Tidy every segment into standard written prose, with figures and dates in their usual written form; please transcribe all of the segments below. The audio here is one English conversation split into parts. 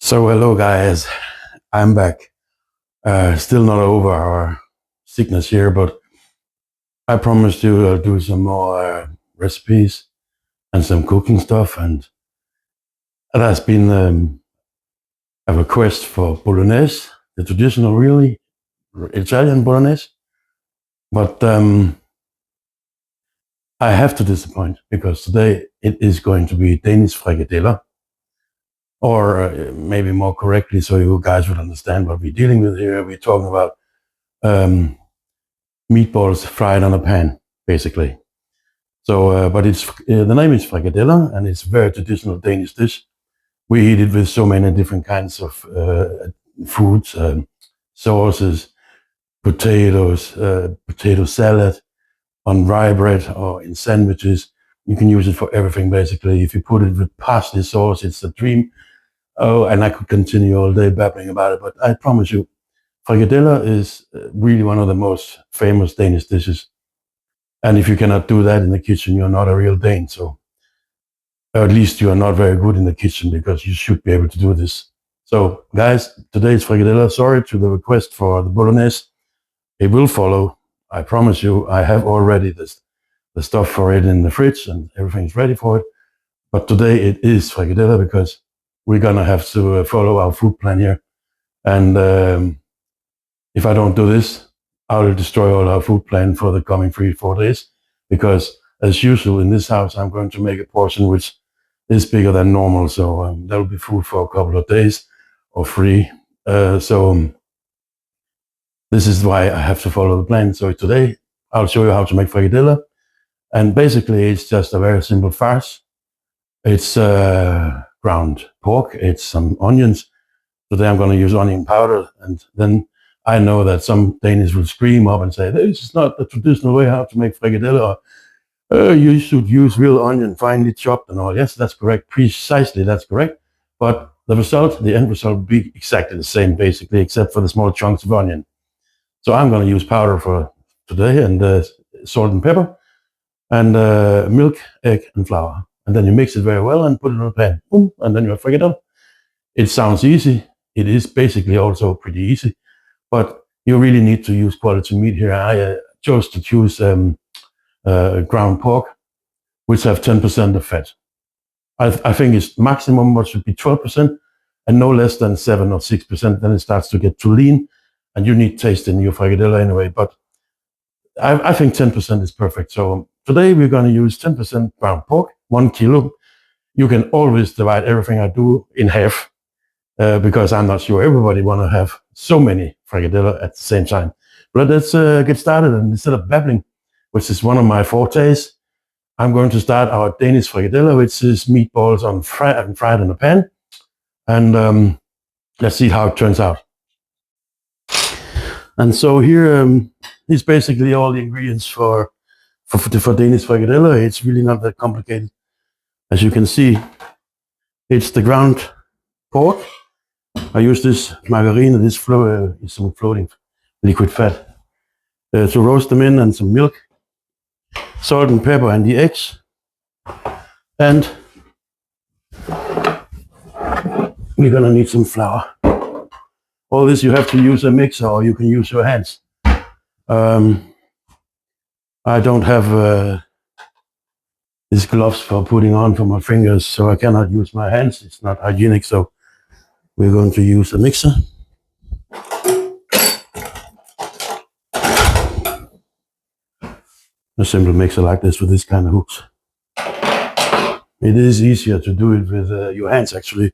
So hello guys, I'm back. Still not over our sickness here, but I promised you I'll do some more recipes and some cooking stuff, and it has been a request for bolognese, the traditional really Italian bolognese. But I have to disappoint because today it is going to be Danish Frikadeller, or maybe more correctly, so you guys would understand what we're dealing with here. We're talking about meatballs fried on a pan, basically. So, but it's the name is frikadeller, and it's a very traditional Danish dish. We eat it with so many different kinds of foods, sauces, potatoes, potato salad, on rye bread or in sandwiches. You can use it for everything, basically. If you put it with parsley sauce, it's a dream. Oh, and I could continue all day babbling about it, but I promise you, frikadeller is really one of the most famous Danish dishes. And if you cannot do that in the kitchen, you're not a real Dane. So, or at least you are not very good in the kitchen, because you should be able to do this. So, guys, today's frikadeller. Sorry to the request for the bolognese. It will follow. I promise you. I have already the stuff for it in the fridge, and everything's ready for it. But today it is frikadeller because we're gonna have to follow our food plan here. And if I don't do this, I will destroy all our food plan for the coming 3-4 days, because as usual in this house, I'm going to make a portion which is bigger than normal. So there'll be food for a couple of days or 3. This is why I have to follow the plan. So today I'll show you how to make frikadeller. And basically it's just a very simple farce. It's ground pork, it's some onions. Today I'm going to use onion powder, and then I know that some Danes will scream up and say, this is not the traditional way how to make frikadeller. You should use real onion, finely chopped and all. Yes, that's correct. Precisely, that's correct. But the end result will be exactly the same, basically, except for the small chunks of onion. So I'm going to use powder for today, and salt and pepper, and milk, egg, and flour. And then you mix it very well and put it in a pan. Boom, and then you have frikadeller. It sounds easy. It is basically also pretty easy. But you really need to use quality meat here. I chose to choose ground pork, which have 10% of fat. I think it's maximum what should be 12%, and no less than 7 or 6%. Then it starts to get too lean, and you need taste in your frikadeller anyway. But I think 10% is perfect. So today we're going to use 10% ground pork, 1 kilo. You can always divide everything I do in half. Because I'm not sure everybody want to have so many frikadeller at the same time. But let's get started, and instead of babbling, which is one of my fortes, I'm going to start our Danish frikadeller, which is meatballs fried in a pan. And let's see how it turns out. And so here is basically all the ingredients for Danish frikadeller. It's really not that complicated. As you can see, it's the ground pork. I use this margarine, this is some floating liquid fat, to roast them in, and some milk, salt and pepper, and the eggs. And we're gonna need some flour. All this you have to use a mixer, or you can use your hands. I don't have these gloves for putting on for my fingers, so I cannot use my hands. It's not hygienic, so we're going to use a mixer. A simple mixer like this with this kind of hooks. It is easier to do it with your hands, actually,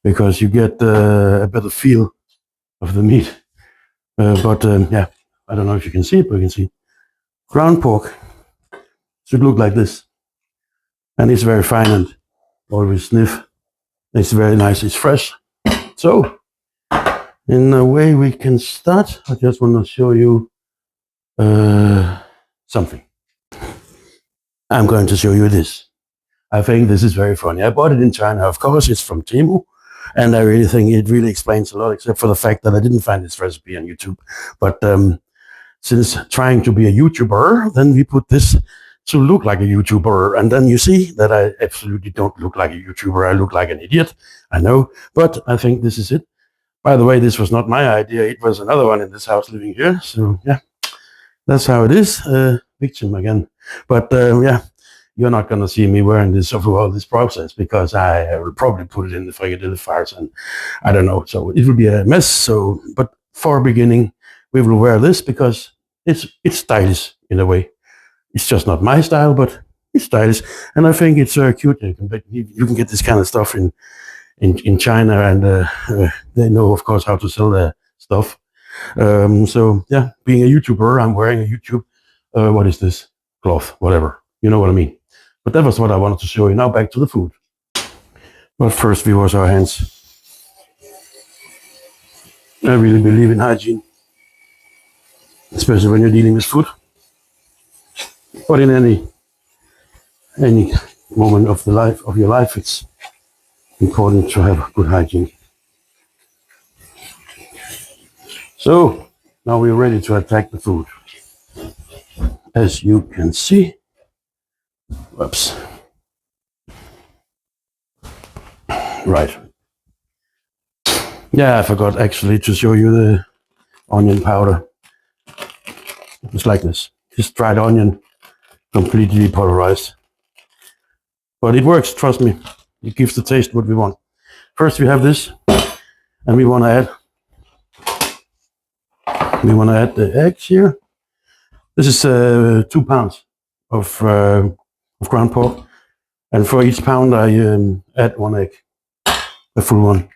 because you get a better feel of the meat. Yeah, I don't know if you can see it, but you can see ground pork should look like this. And it's very fine and always sniff. It's very nice, it's fresh. So, in a way we can start. I just want to show you something. I'm going to show you this. I think this is very funny. I bought it in China. Of course, it's from Temu. And I really think it really explains a lot, except for the fact that I didn't find this recipe on YouTube. But since trying to be a YouTuber, then we put this to look like a YouTuber. And then you see that I absolutely don't look like a YouTuber. I look like an idiot. I know, but I think this is it. By the way, this was not my idea. It was another one in this house living here. So yeah, that's how it is. Victim again. But yeah, you're not going to see me wearing this overall this process because I will probably put it in the frikadelle farce and I don't know. So it will be a mess. So, but for a beginning, we will wear this because it's stylish in a way. It's just not my style, but it's stylish, and I think it's cute. You can get this kind of stuff in China, and they know, of course, how to sell their stuff. So yeah, being a YouTuber, I'm wearing a YouTube. What is this cloth? Whatever, you know what I mean. But that was what I wanted to show you. Now back to the food. But first, we wash our hands. I really believe in hygiene, especially when you're dealing with food. But in any moment of your life, it's important to have good hygiene. So now we're ready to attack the food. As you can see, whoops. Right. Yeah, I forgot actually to show you the onion powder. It's like this. Just dried onion, completely pulverized. But it works, trust me. It gives the taste what we want. First we have this, and we want to add the eggs here. This is 2 pounds of ground pork, and for each pound I add 1 egg, a full one.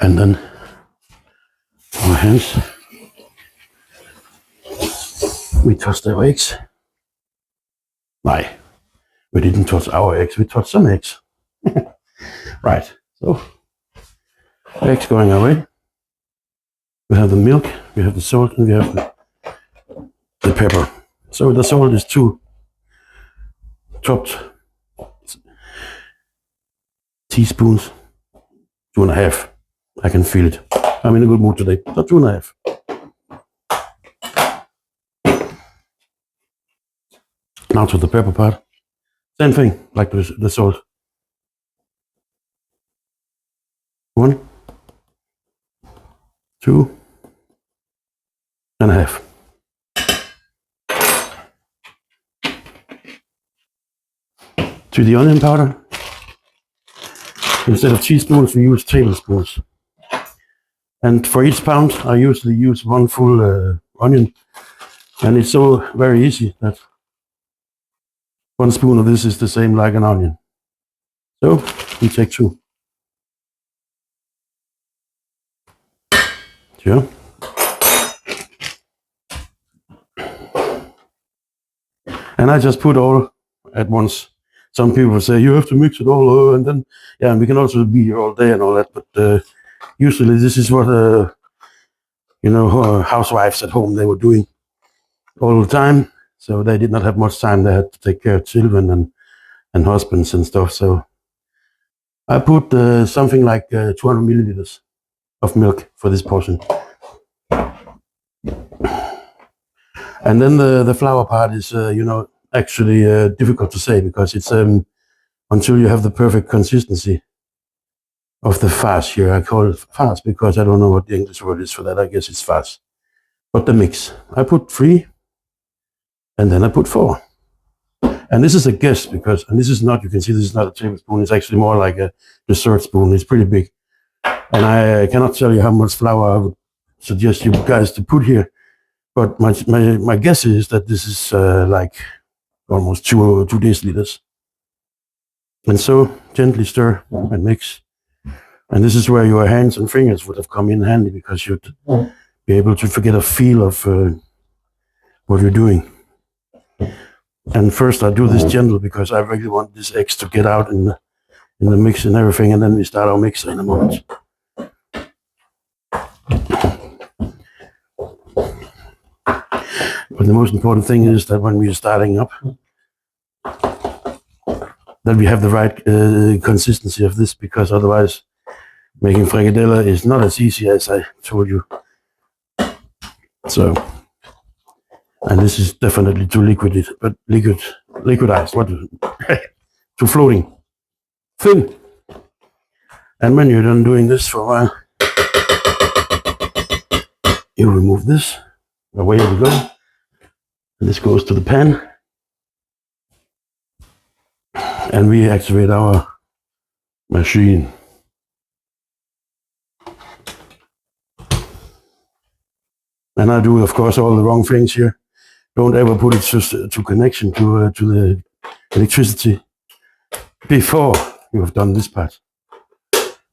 And then our hands, we touch the eggs. Why? We didn't touch our eggs, we touched some eggs. Right, so eggs going away. We have the milk, we have the salt, and we have the pepper. So the salt is 2 chopped teaspoons, 2.5. I can feel it. I'm in a good mood today. So 2.5. Now to the pepper part. Same thing, like the salt. 1, 2.5. To the onion powder, instead of teaspoons, we use tablespoons. And for each pound, I usually use 1 full onion. And it's so very easy that 1 spoon of this is the same like an onion. So we take 2. Sure. And I just put all at once. Some people say you have to mix it all, and then yeah, and we can also be here all day and all that. But usually this is what housewives at home they were doing all the time. So they did not have much time. They had to take care of children and husbands and stuff. So I put something like 200 milliliters of milk for this portion. And then the flour part is, actually difficult to say because it's until you have the perfect consistency of the farce here. I call it farce because I don't know what the English word is for that. I guess it's farce. But the mix, I put 3, and then I put 4. And this is a guess because, and this is not, you can see this is not a tablespoon. It's actually more like a dessert spoon. It's pretty big. And I cannot tell you how much flour I would suggest you guys to put here. But my guess is that this is like almost 2 deciliters. And so gently stir and mix. And this is where your hands and fingers would have come in handy because you'd be able to get a feel of what you're doing. And first I do this gentle because I really want this eggs to get out in the mix and everything, and then we start our mix in a moment. But the most important thing is that when we are starting up, that we have the right consistency of this, because otherwise making frikadeller is not as easy as I told you. So And this is definitely too liquidized, too floating, thin. And when you're done doing this for a while, you remove this, away we go. And this goes to the pan. And we activate our machine. And I do, of course, all the wrong things here. Don't ever put it to connection to the electricity before you have done this part.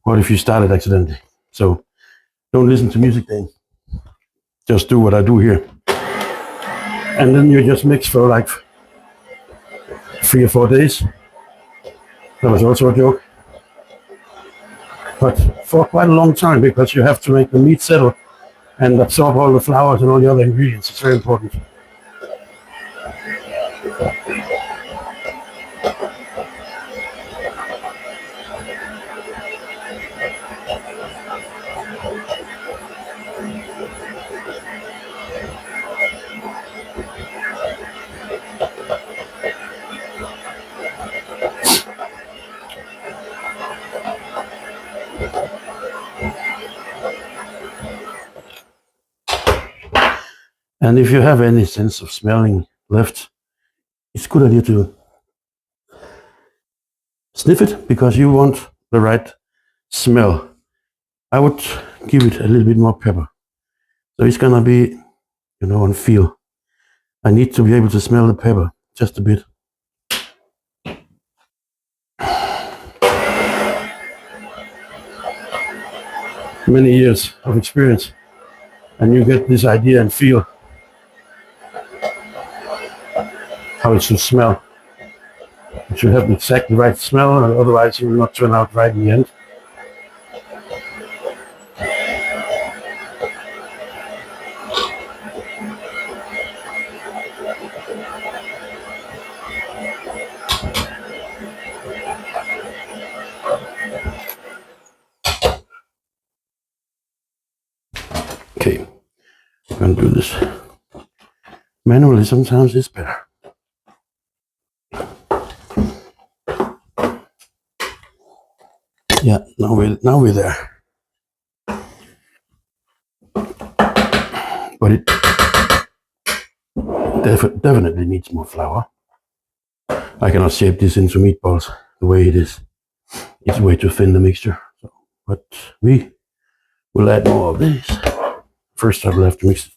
What if you started accidentally? So don't listen to MusicDane. Just do what I do here. And then you just mix for like 3 or 4 days. That was also a joke. But for quite a long time, because you have to make the meat settle and absorb all the flours and all the other ingredients. It's very important. And if you have any sense of smelling left, it's a good idea to sniff it because you want the right smell. I would give it a little bit more pepper. So it's gonna be, on feel. I need to be able to smell the pepper just a bit. Many years of experience, and you get this idea and feel how it should smell. It should have exactly the right smell, otherwise it will not turn out right in the end. Okay, I'm going to do this manually. Sometimes it's better. Yeah, now we're there. But it definitely needs more flour. I cannot shape this into meatballs the way it is. It's way too thin, the mixture. So, but we will add more of this. First I will have to mix it.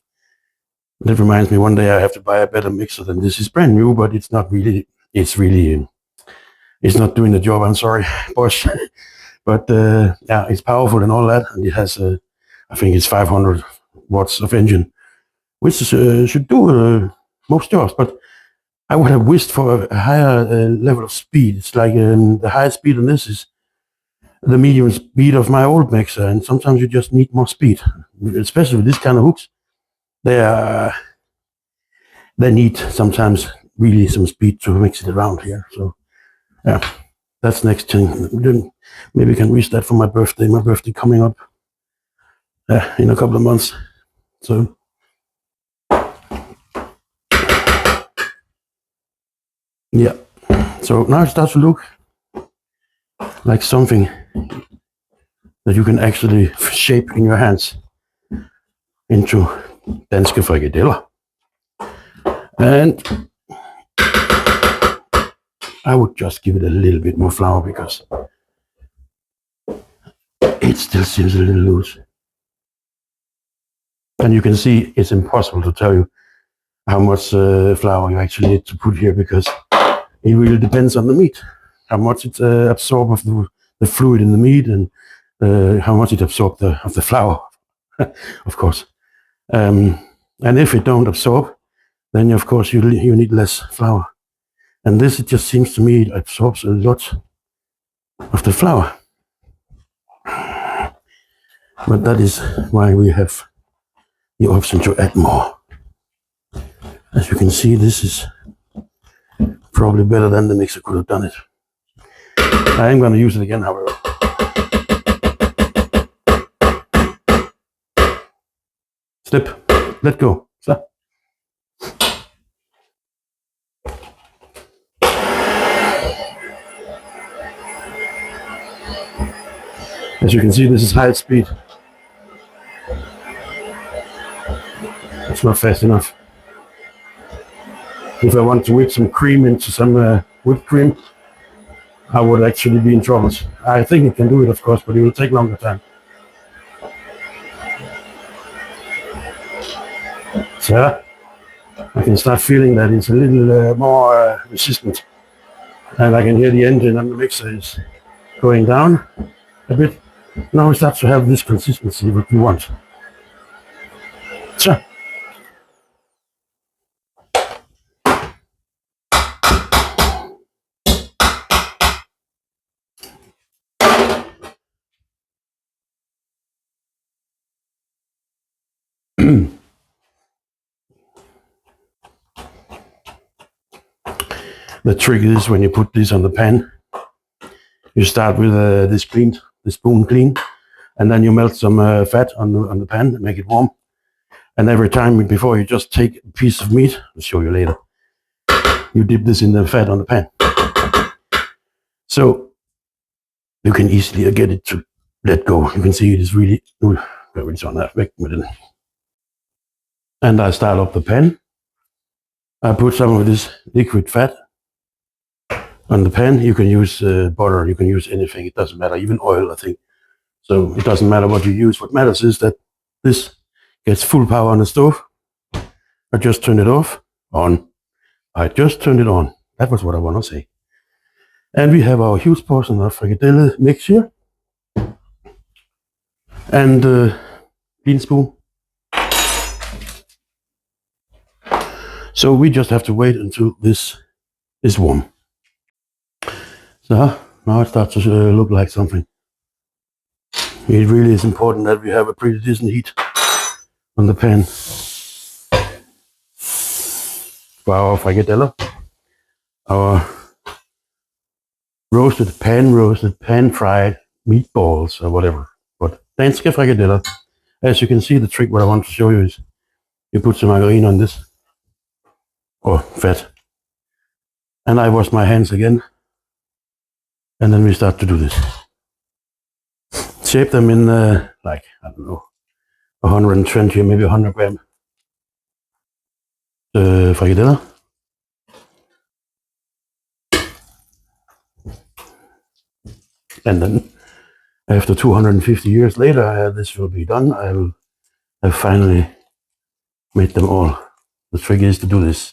That reminds me, one day I have to buy a better mixer than this. Is brand new, but it's not really, it's not doing the job. I'm sorry, Bosch. But yeah, it's powerful and all that. And it has, I think it's 500 watts of engine, which should do most jobs. But I would have wished for a higher level of speed. It's like the highest speed on this is the medium speed of my old mixer. And sometimes you just need more speed, especially with this kind of hooks. They need sometimes really some speed to mix it around here. So yeah, that's next thing. Maybe we can reach that for my birthday. My birthday coming up in a couple of months. So yeah, so now it starts to look like something that you can actually shape in your hands into Danish Frikadeller. And I would just give it a little bit more flour because it still seems a little loose. And you can see it's impossible to tell you how much flour you actually need to put here because it really depends on the meat, how much it absorbs of the fluid in the meat and how much it absorbs of the flour, of course. And if it don't absorb, then of course you need less flour. And this, it just seems to me, it absorbs a lot of the flour. But that is why we have the option to add more. As you can see, this is probably better than the mixer could have done it. I am going to use it again, however. Slip, let go. So. As you can see, this is high speed. It's not fast enough. If I want to whip some cream into some whipped cream, I would actually be in trouble. I think it can do it, of course, but it will take longer time. So I can start feeling that it's a little more resistant. And I can hear the engine and the mixer is going down a bit. Now it starts to have this consistency that we want. So the trick is when you put this on the pan, you start with the spoon clean, and then you melt some fat on the pan and make it warm. And every time before you just take a piece of meat, I'll show you later, you dip this in the fat on the pan. So you can easily get it to let go. You can see it is really, it's on that back with it. And I start up the pan. I put some of this liquid fat on the pan. You can use butter, you can use anything, it doesn't matter, even oil, I think. So it doesn't matter what you use. What matters is that this gets full power on the stove. I just turned it off, on. I just turned it on. That was what I want to say. And we have our huge portion of frikadeller mix here. And bean spoon. So we just have to wait until this is warm. So now it starts to look like something. It really is important that we have a pretty decent heat on the pan for our frikadeller, our roasted, pan-fried meatballs or whatever. But Danish Frikadeller, as you can see, the trick what I want to show you is you put some margarine on this, or fat, and I wash my hands again, and then we start to do this. Shape them in like, I don't know, 120 or maybe 100 gram frikadeller. And then after 250 years later, this will be done. I have finally made them all. The trick is to do this.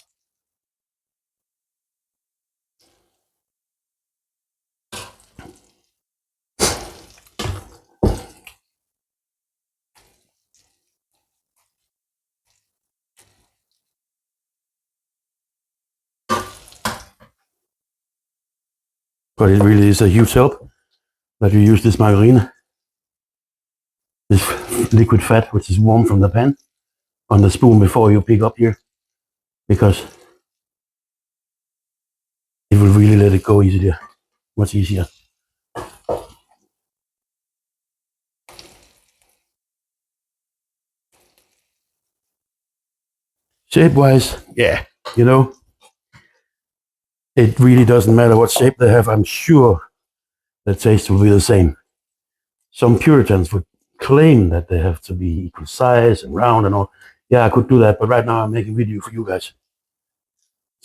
But it really is a huge help that you use this margarine, this liquid fat, which is warm from the pan, on the spoon before you pick up here, because it will really let it go easier, much easier. Shape-wise, yeah, you know, it really doesn't matter what shape they have. I'm sure the taste will be the same. Some Puritans would claim that they have to be equal size and round and all. Yeah, I could do that, but right now I'm making a video for you guys.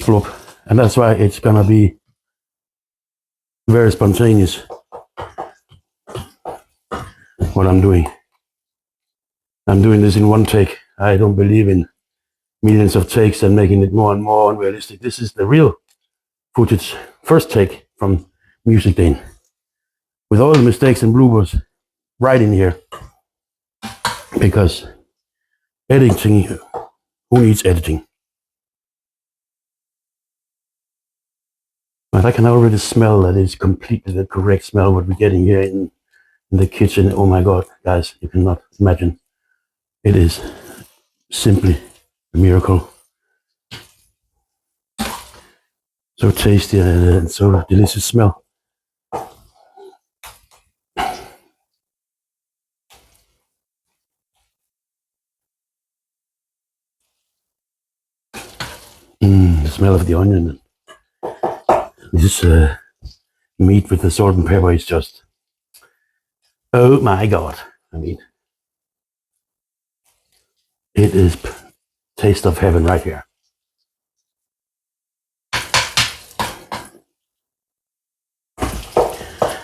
Flop. And that's why it's gonna be very spontaneous what I'm doing. I'm doing this in one take. I don't believe in millions of takes and making it more and more unrealistic. This is the real footage, first take from MusicDane, with all the mistakes and bloopers right in here, because editing, who needs editing? But I can already smell that it's completely the correct smell what we're getting here in the kitchen. Oh my God, guys, you cannot imagine. It is simply a miracle. So tasty and so delicious smell. The smell of the onion. This meat with the salt and pepper is just Oh my God. I mean, it is taste of heaven right here.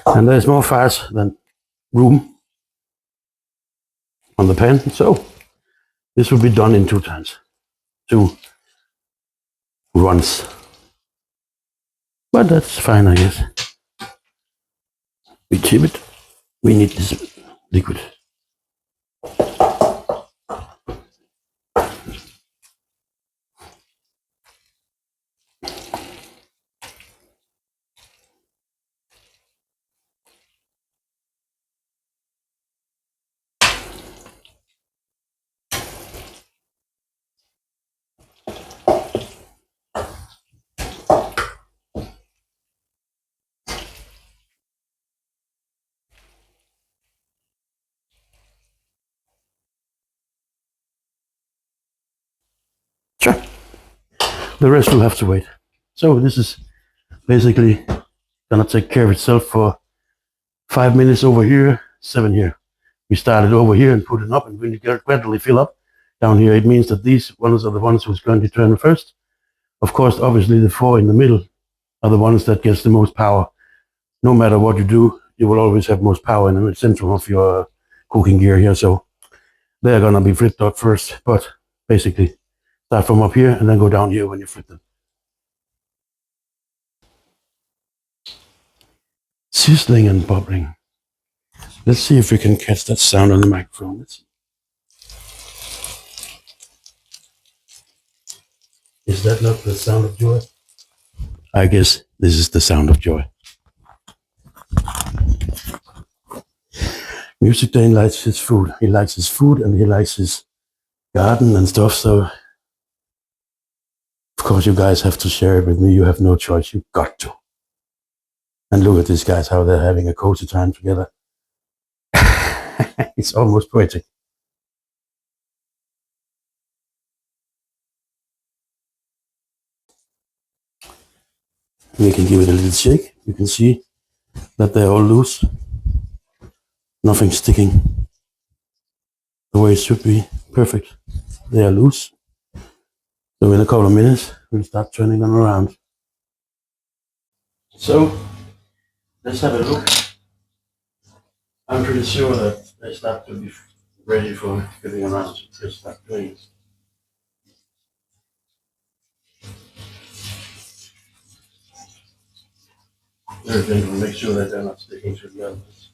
And there's more fat than room on the pan. So this will be done in 2 times, 2 runs. But that's fine, I guess. We chip it. We need this liquid. Sure. The rest will have to wait. So this is basically gonna take care of itself for 5 minutes over here, 7 here. We started over here and put it up, and when you gradually fill up down here, it means that these ones are the ones who's going to turn first. Of course, obviously the 4 in the middle are the ones that gets the most power. No matter what you do, you will always have most power in the center of your cooking gear here. So they're gonna be flipped out first, but basically start from up here and then go down here when you flip them. Sizzling and bubbling. Let's see if we can catch that sound on the microphone. Let's see. Is that not the sound of joy? I guess this is the sound of joy. MusicDane likes his food. He likes his food and he likes his garden and stuff. So, of course, you guys have to share it with me. You have no choice. You've got to. And look at these guys, how they're having a cozy time together. It's almost poetic. We can give it a little shake. You can see that they're all loose. Nothing sticking the way it should be. Perfect. They are loose. So in a couple of minutes, we'll start turning them around. So let's have a look. I'm pretty sure that they start to be ready for getting around. So let's start doing it. Very gentle. Make sure that they're not sticking to the others.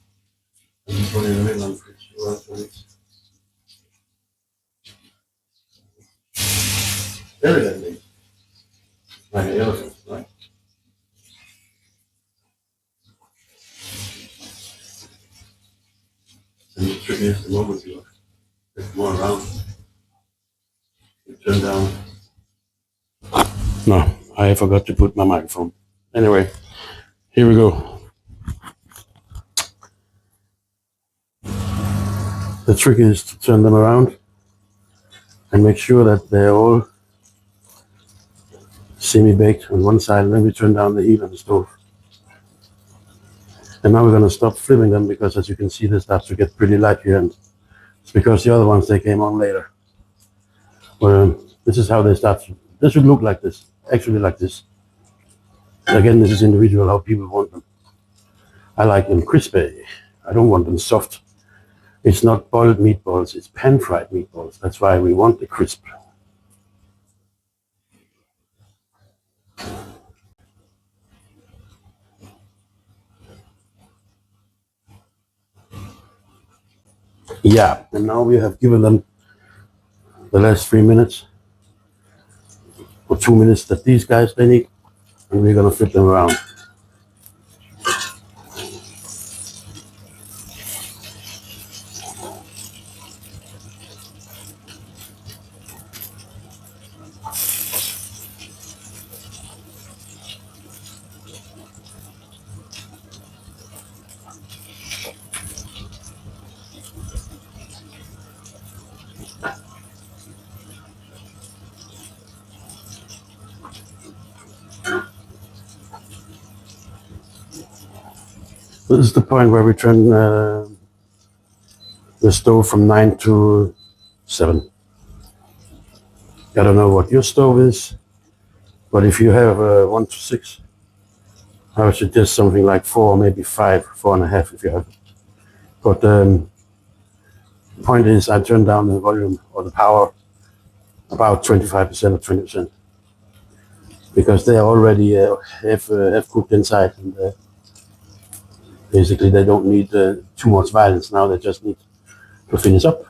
And put it in the middle and pretty sure elegantly, like an elephant, right? And the trick is the moment you get more around, you turn down. No, I forgot to put my microphone. Anyway, here we go. The trick is to turn them around and make sure that they're all semi-baked on one side, and then we turn down the heat on the stove. And now we're going to stop flipping them because, as you can see, they start to get pretty light here, and it's because the other ones, they came on later. This is how they start. They should look like this, actually like this. Again, this is individual how people want them. I like them crispy. I don't want them soft. It's not boiled meatballs, it's pan-fried meatballs. That's why we want the crisp. Yeah, and now we have given them the last 3 minutes or 2 minutes that these guys they need, and we're gonna flip them around. This is the point where we turn the stove from 9 to 7. I don't know what your stove is, but if you have 1 to 6, I would suggest something like 4, maybe 5, 4.5 if you have. But the point is, I turn down the volume or the power about 25% or 20%, because they are already have cooked inside, and basically they don't need too much violence now. They just need to finish up,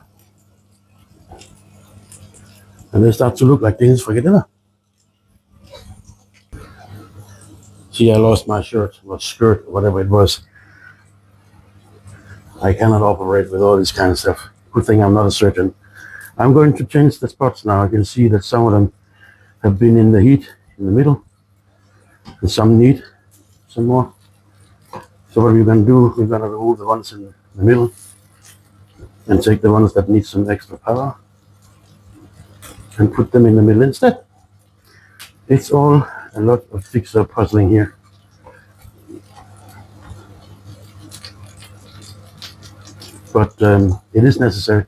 and they start to look like Danish Frikadeller. See, I lost my shirt, or skirt, or whatever it was. I cannot operate with all this kind of stuff. Good thing I'm not a surgeon. I'm going to change the spots now. I can see that some of them have been in the heat in the middle, and some need some more. So what we're going to do, we're going to remove the ones in the middle and take the ones that need some extra power and put them in the middle instead. It's all a lot of jigsaw puzzling here. But it is necessary.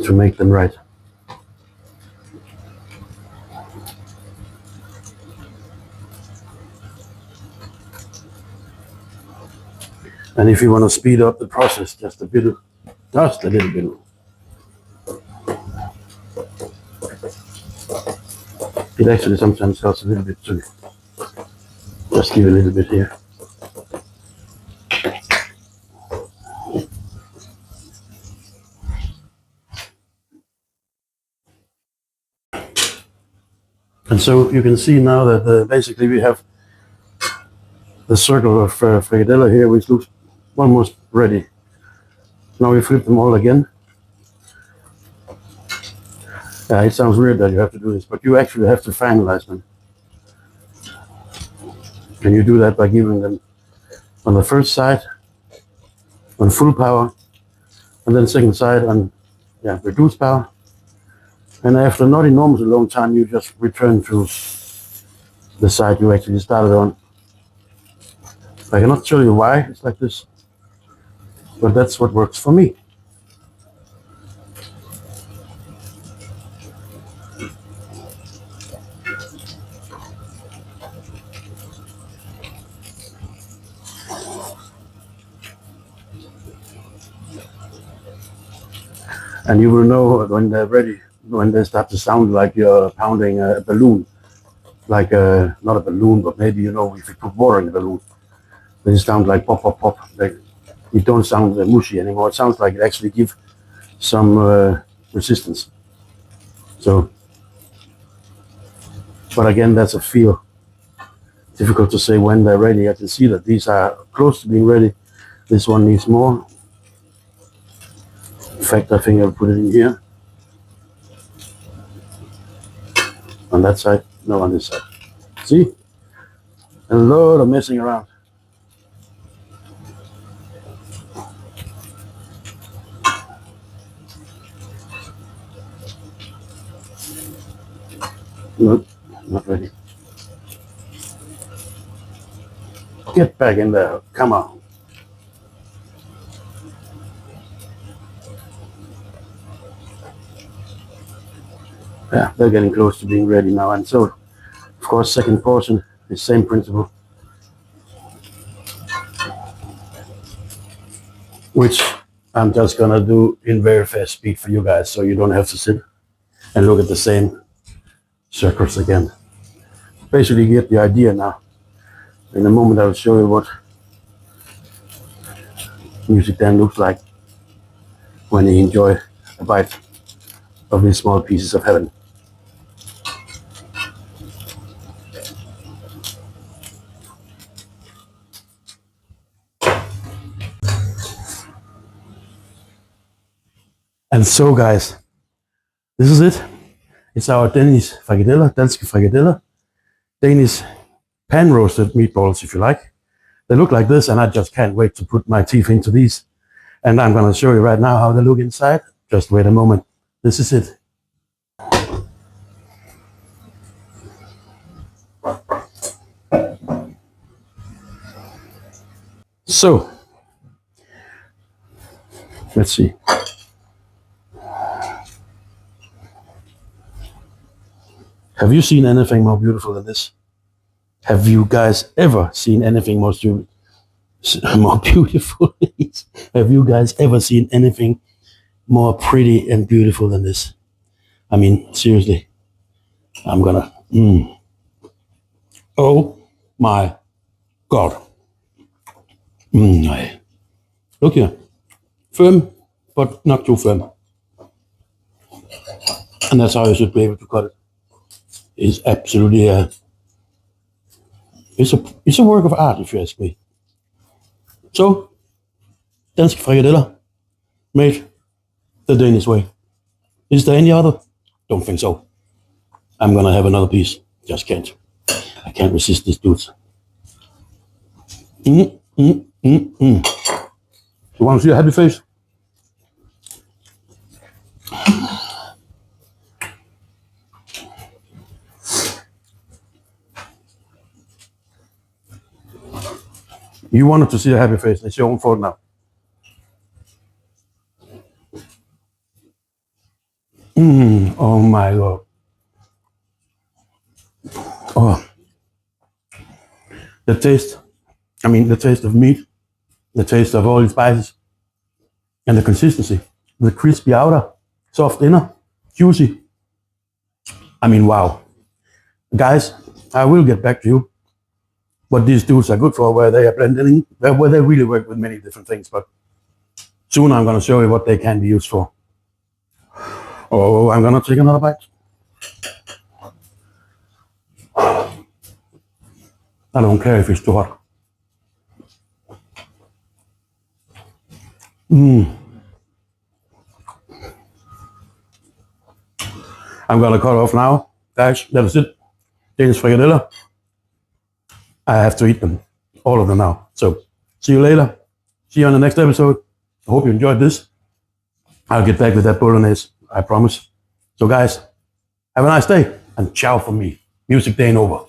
To make them right. And if you want to speed up the process just a little bit, it actually sometimes helps a little bit too. Just give a little bit here. And so you can see now that basically we have the circle of frikadeller here, which looks almost ready. Now we flip them all again. It sounds weird that you have to do this, but you actually have to finalize them. And you do that by giving them on the first side on full power, and then second side on reduced power. And after not enormously long time, you just return to the side you actually started on. I cannot tell you why it's like this, but that's what works for me. And you will know when they're ready, when they start to sound like you're pounding a balloon. Like, not a balloon, but maybe, if you put water in a balloon, they sound like pop, pop, pop. It don't sound mushy anymore. It sounds like it actually gives some resistance. So, but again, that's a feel. Difficult to say when they're ready. I can see that these are close to being ready. This one needs more. In fact, I think I'll put it in here. On that side, no, on this side. See? A lot of messing around. Nope, not ready. Get back in there, come on. Yeah, they're getting close to being ready now. And so, of course, second portion, the same principle. Which I'm just gonna do in very fast speed for you guys, so you don't have to sit and look at the same circles again. Basically, you get the idea now. In a moment, I'll show you what MusicDane looks like when you enjoy a bite of these small pieces of heaven. And so, guys, this is it. It's our Danish Frikadeller, Danske Frikadeller, Danish pan-roasted meatballs, if you like. They look like this, and I just can't wait to put my teeth into these. And I'm going to show you right now how they look inside. Just wait a moment. This is it. So, let's see. Have you seen anything more beautiful than this? Have you guys ever seen anything more beautiful? Have you guys ever seen anything more pretty and beautiful than this? I mean, seriously, I'm gonna. Oh my God. Look here. Firm, but not too firm. And that's how you should be able to cut it. It's absolutely it's a work of art, if you ask me. So, Dansk Frikadeller, made the Danish way. Is there any other? Don't think so. I'm gonna have another piece. Just can't. I can't resist these dudes. You want to see a happy face? You wanted to see a happy face. It's your own fault now. Oh my God. Oh. The taste, the taste of meat, the taste of all the spices, and the consistency. The crispy outer, soft inner, juicy. Wow. Guys, I will get back to you what these dudes are good for, where they are blending, where they really work with many different things. But soon I'm going to show you what they can be used for. Oh, I'm going to take another bite. I don't care if it's too hot. I'm going to cut off now. Guys, that is it. Danish Frikadeller. I have to eat them. All of them now. So, see you later. See you on the next episode. I hope you enjoyed this. I'll get back with that bolognese, I promise. So guys, have a nice day, and ciao from me. MusicDane over.